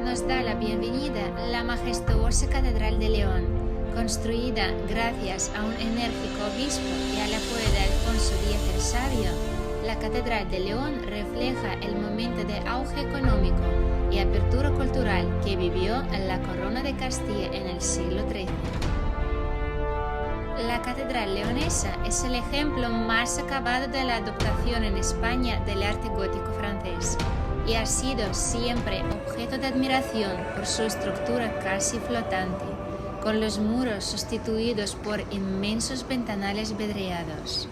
Nos da la bienvenida la majestuosa Catedral de León, construida gracias a un enérgico obispo y al apoyo de Alfonso X el Sabio. La Catedral de León refleja el momento de auge económico y apertura cultural que vivió la Corona de Castilla en el siglo XIII. La Catedral leonesa es el ejemplo más acabado de la adaptación en España del arte gótico francés y ha sido siempre objeto de admiración por su estructura casi flotante, con los muros sustituidos por inmensos ventanales vidriados.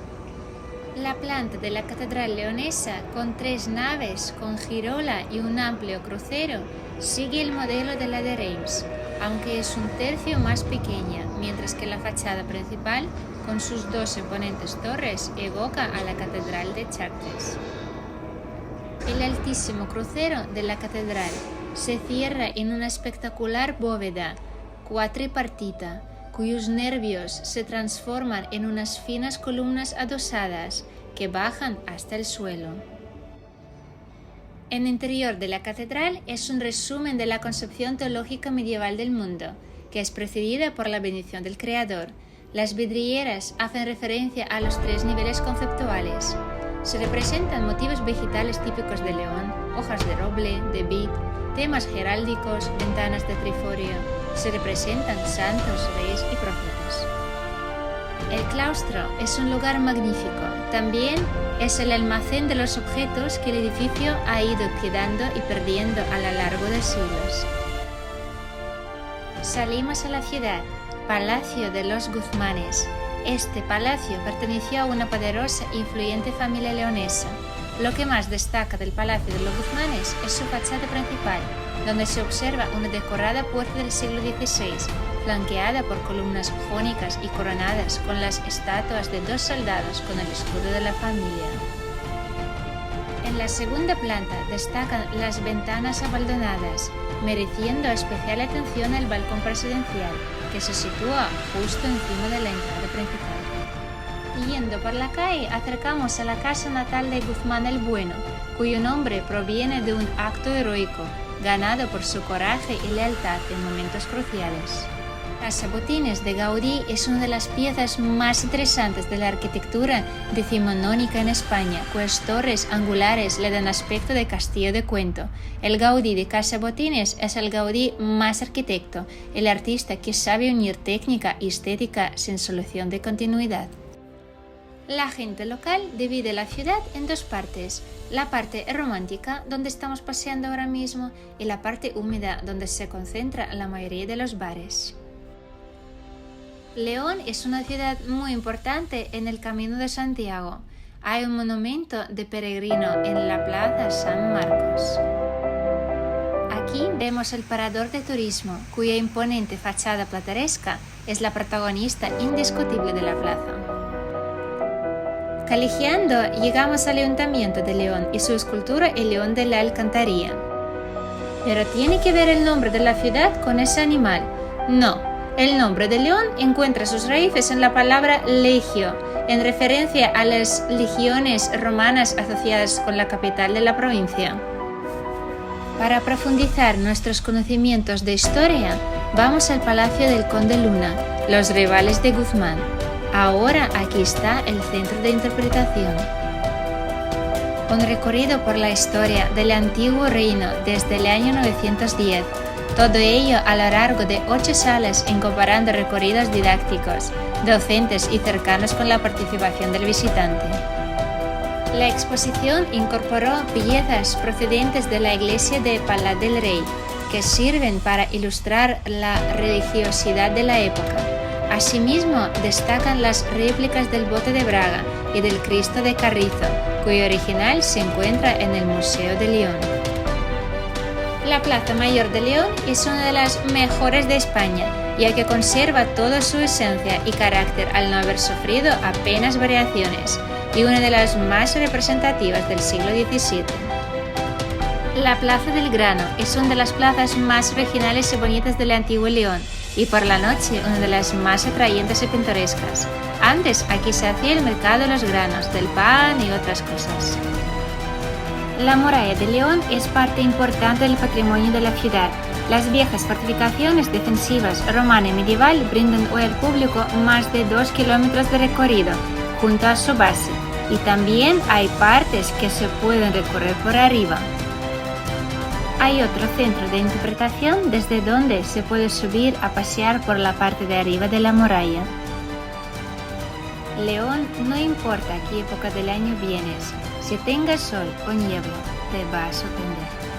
La planta de la Catedral leonesa, con 3 naves, con girola y un amplio crucero, sigue el modelo de la de Reims, aunque es un tercio más pequeña, mientras que la fachada principal, con sus 2 imponentes torres, evoca a la Catedral de Chartres. El altísimo crucero de la catedral se cierra en una espectacular bóveda cuatripartita, cuyos nervios se transforman en unas finas columnas adosadas que bajan hasta el suelo. El interior de la catedral es un resumen de la concepción teológica medieval del mundo, que es precedida por la bendición del Creador. Las vidrieras hacen referencia a los 3 niveles conceptuales. Se representan motivos vegetales típicos de León, hojas de roble, de vid, temas heráldicos, ventanas de triforio. Se representan santos, reyes y profetas. El claustro es un lugar magnífico. También es el almacén de los objetos que el edificio ha ido quedando y perdiendo a lo largo de siglos. Salimos a la ciudad, Palacio de los Guzmanes. Este palacio perteneció a una poderosa e influyente familia leonesa. Lo que más destaca del Palacio de los Guzmanes es su fachada principal, donde se observa una decorada puerta del siglo XVI, flanqueada por columnas jónicas y coronadas con las estatuas de 2 soldados con el escudo de la familia. En la segunda planta destacan las ventanas abaldonadas, mereciendo especial atención el balcón presidencial, que se sitúa justo encima de la entrada principal. Yendo por la calle, acercamos a la casa natal de Guzmán el Bueno, cuyo nombre proviene de un acto heroico, ganado por su coraje y lealtad en momentos cruciales. Casa Botines de Gaudí es una de las piezas más interesantes de la arquitectura decimonónica en España, cuyas torres angulares le dan aspecto de castillo de cuento. El Gaudí de Casa Botines es el Gaudí más arquitecto, el artista que sabe unir técnica y estética sin solución de continuidad. La gente local divide la ciudad en 2 partes, la parte romántica, donde estamos paseando ahora mismo, y la parte húmeda, donde se concentra la mayoría de los bares. León es una ciudad muy importante en el Camino de Santiago. Hay un monumento de peregrino en la Plaza San Marcos. Aquí vemos el parador de turismo, cuya imponente fachada plateresca es la protagonista indiscutible de la plaza. Calijeando, llegamos al Ayuntamiento de León y su escultura El León de la Alcantarilla. ¿Pero tiene que ver el nombre de la ciudad con ese animal? No. El nombre de León encuentra sus raíces en la palabra legio, en referencia a las legiones romanas asociadas con la capital de la provincia. Para profundizar nuestros conocimientos de historia, vamos al Palacio del Conde Luna, los rivales de Guzmán. Ahora aquí está el centro de interpretación. Un recorrido por la historia del antiguo reino desde el año 910. Todo ello a lo largo de 8 salas, incorporando recorridos didácticos, docentes y cercanos con la participación del visitante. La exposición incorporó piezas procedentes de la iglesia de Palat del Rey, que sirven para ilustrar la religiosidad de la época. Asimismo, destacan las réplicas del Bote de Braga y del Cristo de Carrizo, cuyo original se encuentra en el Museo de León. La Plaza Mayor de León es una de las mejores de España, ya que conserva toda su esencia y carácter al no haber sufrido apenas variaciones, y una de las más representativas del siglo XVII. La Plaza del Grano es una de las plazas más originales y bonitas del antiguo León, y por la noche una de las más atrayentes y pintorescas. Antes aquí se hacía el mercado de los granos, del pan y otras cosas. La muralla de León es parte importante del patrimonio de la ciudad. Las viejas fortificaciones defensivas romana y medieval brindan hoy al público más de 2 kilómetros de recorrido junto a su base, y también hay partes que se pueden recorrer por arriba. Hay otro centro de interpretación desde donde se puede subir a pasear por la parte de arriba de la muralla. León, no importa qué época del año vienes, si tenga sol o niebla, te va a sorprender.